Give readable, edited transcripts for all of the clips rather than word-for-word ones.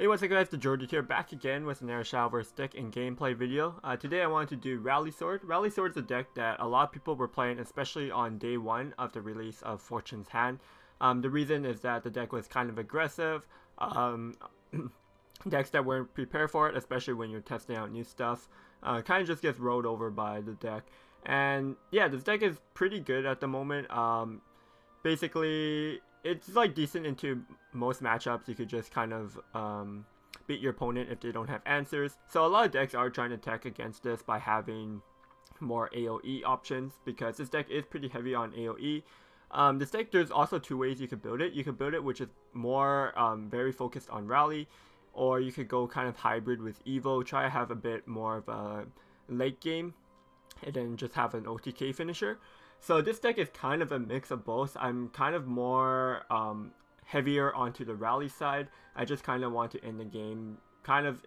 Hey, what's up guys, TheJordude here, back again with another Shadowverse deck and gameplay video. Today I wanted to do Rally Sword. Rally Sword is a deck that a lot of people were playing, especially on day one of the release of Fortune's Hand. The reason is that the deck was kind of aggressive. Decks that weren't prepared for it, especially when you're testing out new stuff, kind of just gets rolled over by the deck. And yeah, this deck is pretty good at the moment. Basically, it's like decent into most matchups. You could just kind of beat your opponent if they don't have answers. So a lot of decks are trying to attack against this by having more AoE options, because this deck is pretty heavy on AoE. This deck, there's also two ways you could build it. You could build it which is more very focused on rally, or you could go kind of hybrid with Evo, try to have a bit more of a late game, and then just have an OTK finisher. So this deck is kind of a mix of both. I'm kind of more heavier onto the rally side. I just kind of want to end the game kind of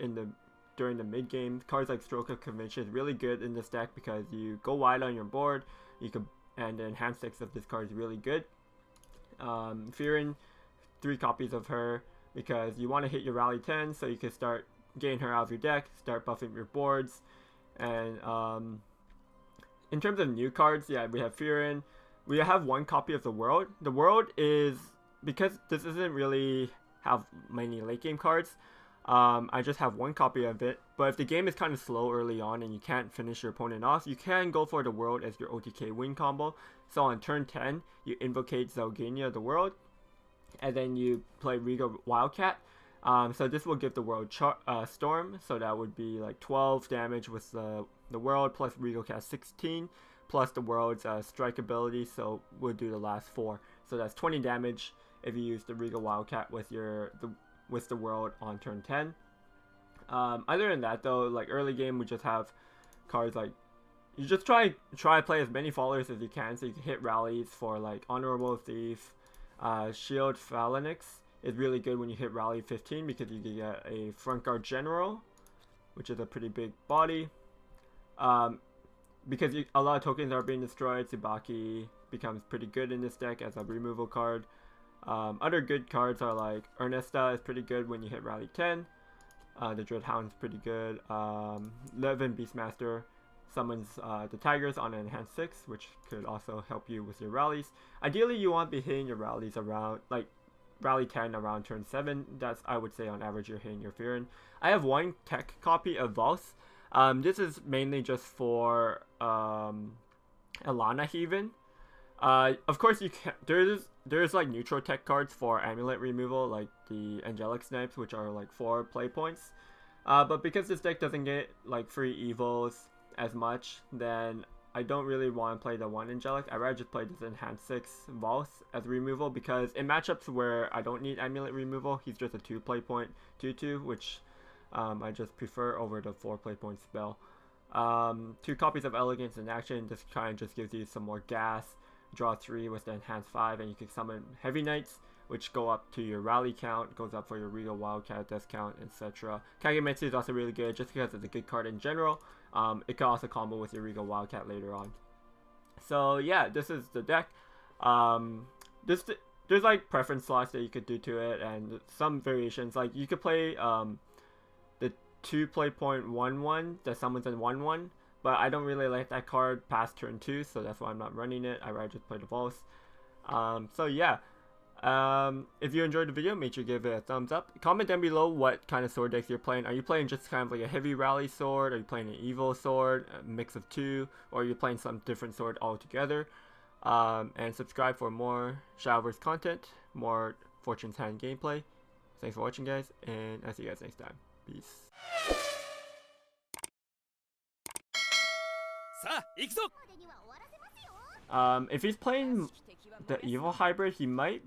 during the mid game. Cards like Stroke of Convention is really good in this deck because you go wide on your board. You can, and the enhanced six of this card is really good. Fearing 3 copies of her because you want to hit your rally 10, so you can start getting her out of your deck, start buffing your boards, and in terms of new cards, yeah, we have Fearin. We have 1 copy of the World. The World is, because this doesn't really have many late game cards, I just have 1 copy of it. But if the game is kind of slow early on and you can't finish your opponent off, you can go for the World as your OTK win combo. So on turn 10, you invocate Zelgania the World, and then you play Riga Wildcat. So this will give the World Storm, so that would be like 12 damage with the World, plus Regal cast 16, plus the World's strike ability, so we'll do the last 4. So that's 20 damage if you use the Regal Wildcat with the World on turn 10. Other than that though, like early game we just have cards like, you just try to play as many followers as you can, so you can hit rallies for like Honorable Thief, Shield Phalanx is really good when you hit rally 15 because you can get a front guard general, which is a pretty big body. Because a lot of tokens are being destroyed, Tsubaki becomes pretty good in this deck as a removal card. Other good cards are like Ernesta is pretty good when you hit rally 10. The Dreadhound is pretty good. Levin Beastmaster summons the Tigers on an enhanced 6, which could also help you with your rallies. Ideally, you want to be hitting your rallies around like rally 10 around turn 7. That's, I would say, on average you're hitting your Fearin. I have 1 tech copy of Vals. This is mainly just for Alana Haven. Of course, you can. There's like neutral tech cards for amulet removal, like the Angelic Snipes, which are like 4 play points. But because this deck doesn't get like free evos as much, then I don't really want to play the 1 Angelic. I'd rather just play this enhanced 6 Vals as removal, because in matchups where I don't need amulet removal, he's just a 2 play point 2/2, which I just prefer over the 4 play point spell. 2 copies of Elegance in action. This kind of just gives you some more gas. Draw 3 with the enhanced 5, and you can summon Heavy Knights, which go up to your rally count, goes up for your Regal Wildcat death count, etc. Kagemitsu is also really good just because it's a good card in general. It can also combo with your Regal Wildcat later on. So yeah, this is the deck. There's like preference slots that you could do to it, and some variations. Like you could play the 2 play point 1/1 that summons in 1/1, but I don't really like that card past turn 2, so that's why I'm not running it. I'd rather just play the Vals. So yeah. If you enjoyed the video, make sure to give it a thumbs up. Comment down below what kind of sword decks you're playing. Are you playing just kind of like a heavy rally sword? Are you playing an evil sword, a mix of 2? Or are you playing some different sword altogether? And subscribe for more Shadowverse content, more Fortune's Hand gameplay. Thanks for watching, guys, and I'll see you guys next time. Peace. If he's playing the evil hybrid, he might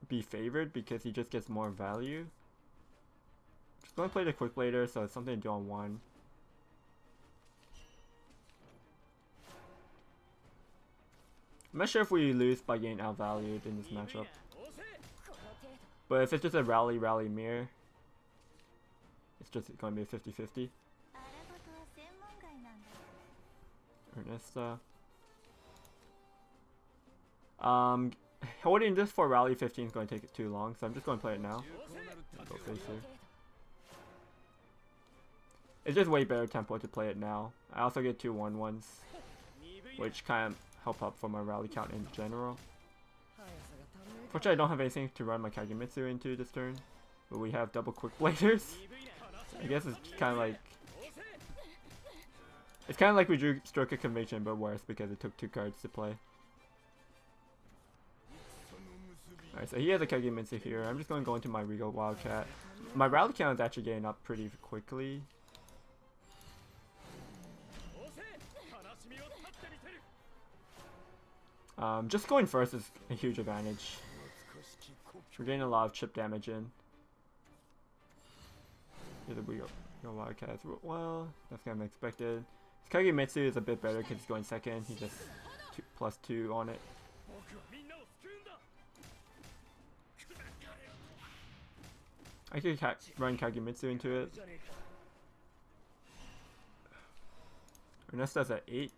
be favored because he just gets more value. Just gonna play the quick later, so it's something to do on 1. I'm not sure if we lose by getting outvalued in this matchup, but if it's just a rally mirror, it's just gonna be a 50-50. Ernesta. Holding this for rally 15 is going to take it too long, so I'm just going to play it now. Go face here. It's just way better tempo to play it now. I also get 2 1-1s, which kind of help up for my rally count in general. Fortunately, I don't have anything to run my Kagemitsu into this turn, but we have double quick bladers. I guess it's kind of like... It's kind of like we drew Stroke of Conviction, but worse because it took 2 cards to play. Alright, so he has a Kagemitsu here. I'm just going to go into my Regal Wildcat. My rally count is actually getting up pretty quickly. Just going first is a huge advantage. We're getting a lot of chip damage in. Here we go. Wildcat. Well, that's kind of expected. Kagemitsu is a bit better because he's going second. He just +2 on it. I could run Kagemitsu into it. Ernesta's at 8.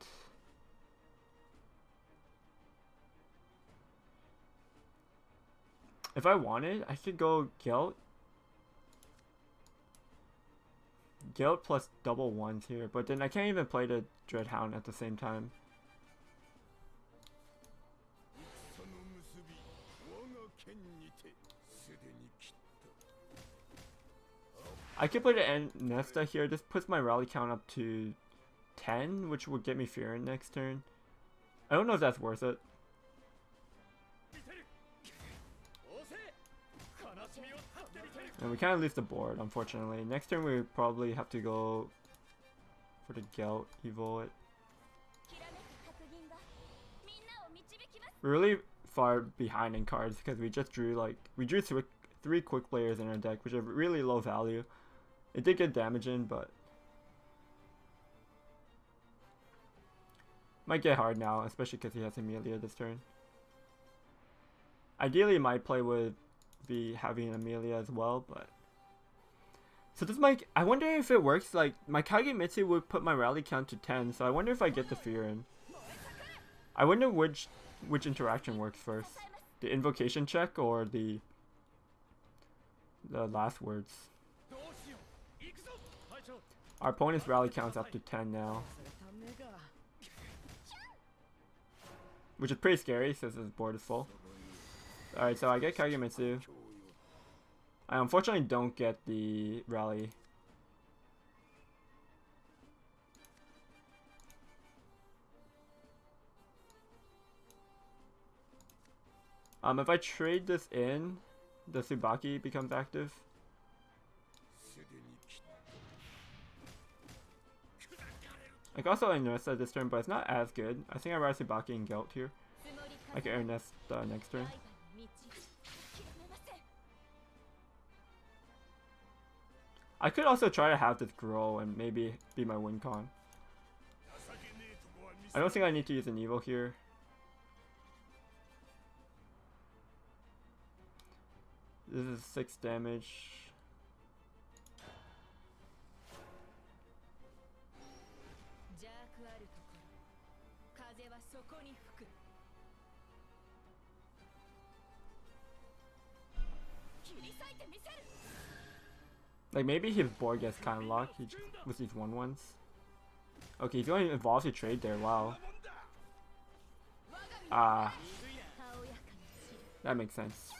If I wanted, I could go Gelt. Gelt plus double 1s here, but then I can't even play the Dreadhound at the same time. I could play the Ernesta here. This puts my rally count up to 10, which would get me Fearin next turn. I don't know if that's worth it. And we kind of lose the board, unfortunately. Next turn we probably have to go for the Gelt, evo it. We're really far behind in cards because we just drew we drew 3 quick players in our deck, which are really low value. It did get damage in, but might get hard now, especially because he has Amelia this turn. Ideally, my play would be having Amelia as well, but so this might. I wonder if it works. Like my Kagemitsu would put my rally count to 10, so I wonder if I get the fear in. I wonder which interaction works first, the invocation check or the last words. Our opponent's rally count's up to 10 now, which is pretty scary since his board is full. Alright, so I get Kagemitsu. I unfortunately don't get the rally. If I trade this in, the Tsubaki becomes active. I can also Ernesta this turn, but it's not as good. I think I'd rather Tsubaki and Gelt here. I can Ernesta next turn. I could also try to have this grow and maybe be my win con. I don't think I need to use an Evo here. This is 6 damage. Like maybe his board gets kind of locked with these 1-1s. Okay, he's going to evolve to trade there. Wow. That makes sense.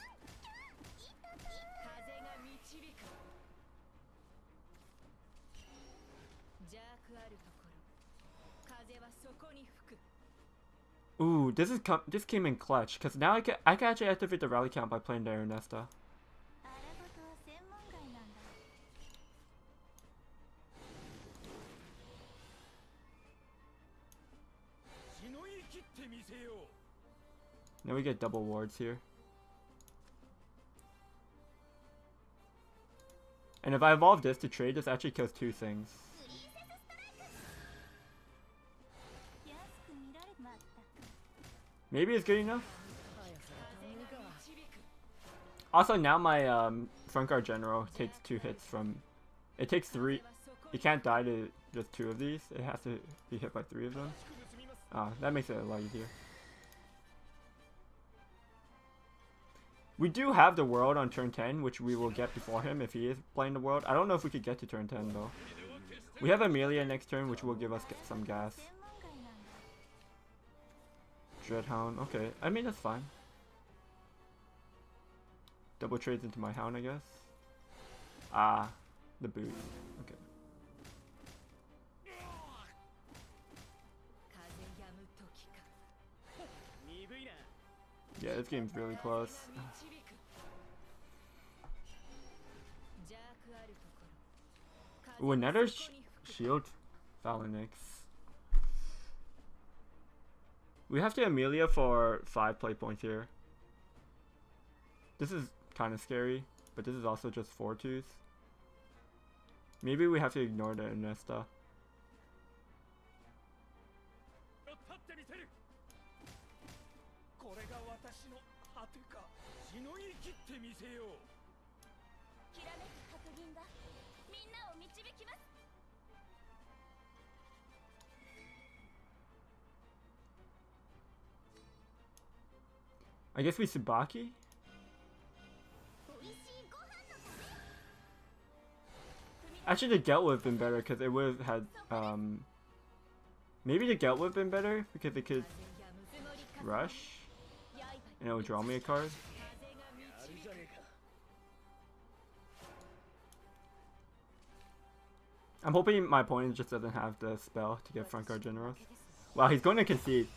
Ooh, this came in clutch because now I can actually activate the rally count by playing the Ernesta. Now we get double wards here. And if I evolve this to trade, this actually kills 2 things. Maybe it's good enough. Also, now my front guard general takes 2 hits from... It takes 3... It can't die to just 2 of these. It has to be hit by 3 of them. That makes it a lot easier. We do have the world on turn 10, which we will get before him if he is playing the world. I don't know if we could get to turn 10 though. We have Amelia next turn, which will give us some gas. Dreadhound, okay. I mean, that's fine. Double trades into my hound, I guess. Ah, the boot. Okay. Yeah, this game's really close. Ooh, another shield Phalanx. We have to Amelia for 5 play points here. This is kind of scary, but this is also just 4 twos. Maybe we have to ignore the Inesta. I guess we Tsubaki? Actually, the Gelt would have been better because it would have had, maybe the Gelt would have been better because it could rush and it would draw me a card. I'm hoping my opponent just doesn't have the spell to get front guard generals. Wow, he's going to concede.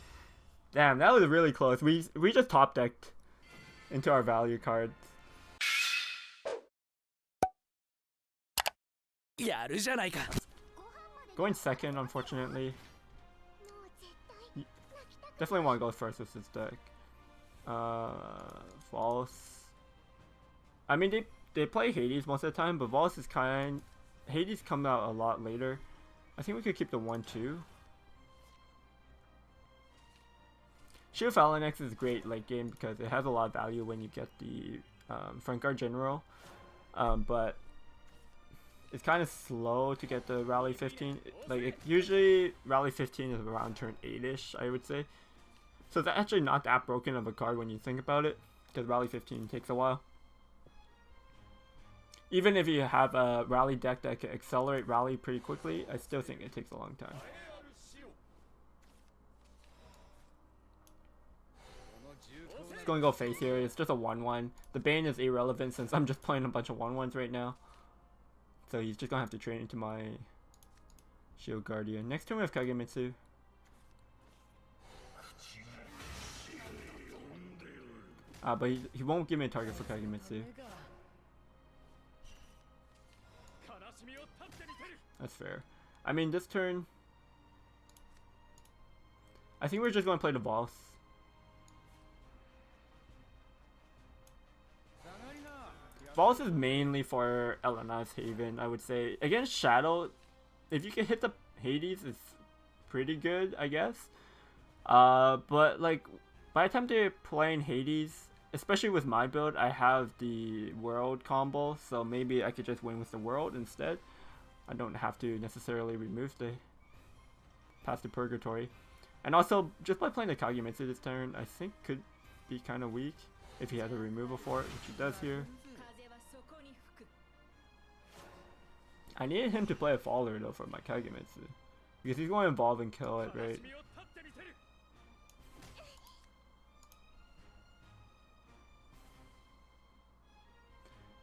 Damn, that was really close. We just top decked into our value cards. Going second, unfortunately. Definitely want to go first with this deck. False. I mean, they play Hades most of the time, but False is Hades come out a lot later. I think we could keep the 1-2. Shield Phalanx is great late game because it has a lot of value when you get the front guard general, but it's kind of slow to get the rally 15. Like usually rally 15 is around turn 8ish, I would say. So it's actually not that broken of a card when you think about it, because rally 15 takes a while. Even if you have a rally deck that can accelerate rally pretty quickly, I still think it takes a long time. Going to go face here. It's just a 1-1. The Bane is irrelevant since I'm just playing a bunch of 1-1s right now. So he's just going to have to train into my Shield Guardian. Next turn we have Kagemitsu. But he won't give me a target for Kagemitsu. That's fair. I mean, this turn, I think we're just going to play the boss. Boss is mainly for Elena's Haven, I would say. Against Shadow, if you can hit the Hades, it's pretty good, I guess. But like, by the time they're playing Hades, especially with my build, I have the World combo, so maybe I could just win with the World instead. I don't have to necessarily remove the Path to Purgatory. And also, just by playing the Kagemitsu this turn, I think could be kind of weak if he has a removal for it, which he does here. I needed him to play a Faller though for my Kagemitsu, because he's going to evolve and kill it, right?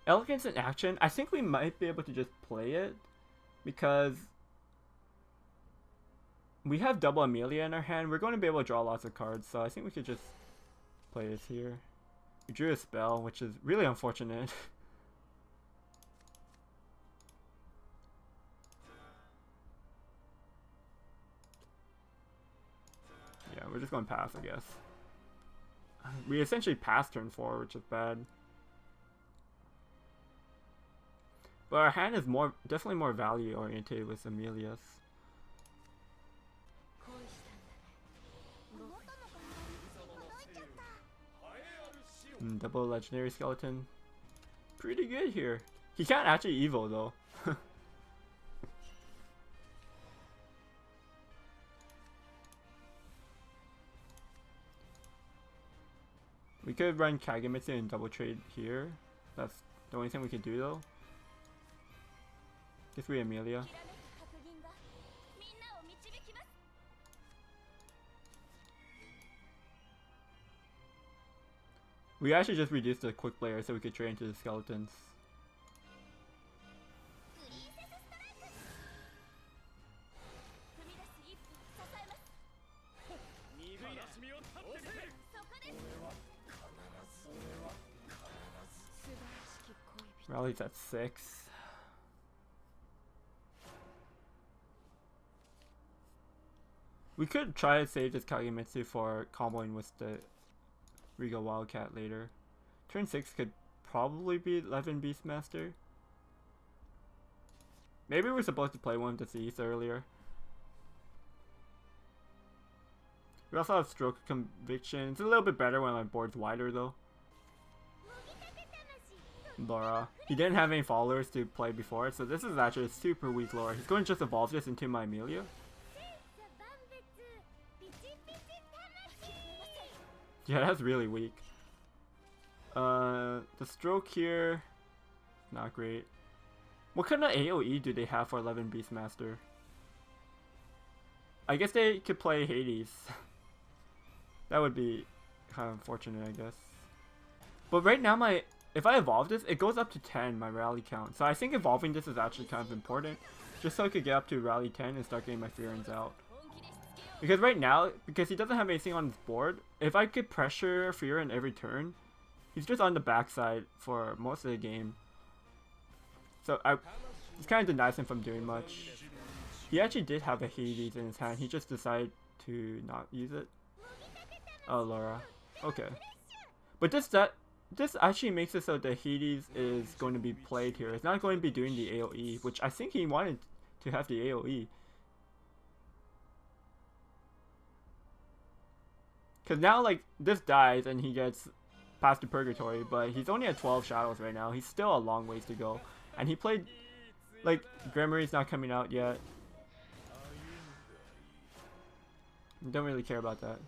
Elegance in action, I think we might be able to just play it, because we have double Amelia in our hand. We're going to be able to draw lots of cards, so I think we could just play this here. We drew a spell, which is really unfortunate. Yeah, we're just going to pass, I guess. We essentially passed turn 4, which is bad. But our hand is definitely more value oriented with Amelia's. Double legendary skeleton. Pretty good here. He can't actually evo though. We could run Kagemitsu and double trade here. That's the only thing we could do though. Guess we Amelia. We actually just reduced the quick player so we could trade into the skeletons. Rally's at 6. We could try to save this Kagemitsu for comboing with the Riga Wildcat later. Turn 6 could probably be 11 Beastmaster. Maybe we're supposed to play one of the Thieves earlier. We also have Stroke of Conviction. It's a little bit better when my board's wider though. Laura. He didn't have any followers to play before, so this is actually a super weak Laura. He's going to just evolve this into my Amelia. Yeah, that's really weak. The Stroke here, not great. What kind of AoE do they have for 11 Beastmaster? I guess they could play Hades. That would be kind of unfortunate, I guess. But right now, if I evolve this, it goes up to 10, my rally count. So I think evolving this is actually kind of important. Just so I could get up to rally 10 and start getting my Fearins out. Because right now, because he doesn't have anything on his board, if I could pressure Fearin every turn, he's just on the backside for most of the game. So it's kind of denies him from doing much. He actually did have a Hades in his hand, he just decided to not use it. Oh, Laura. Okay. But this actually makes it so that Hades is going to be played here. It's not going to be doing the AoE, which I think he wanted to have the AoE. Because now, like, this dies and he gets past the Purgatory, but he's only at 12 shadows right now. He's still a long ways to go. And he played, like, Grimory's not coming out yet. Don't really care about that.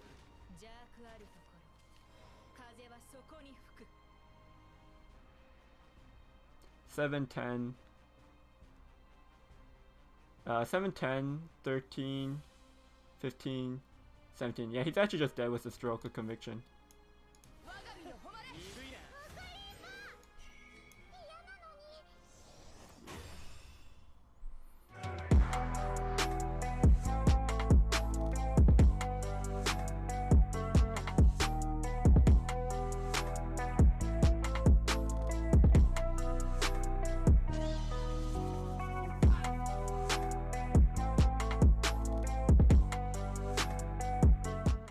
7, 10, 7, 10, 13, 15, 17. Yeah, he's actually just dead with the Stroke of Conviction.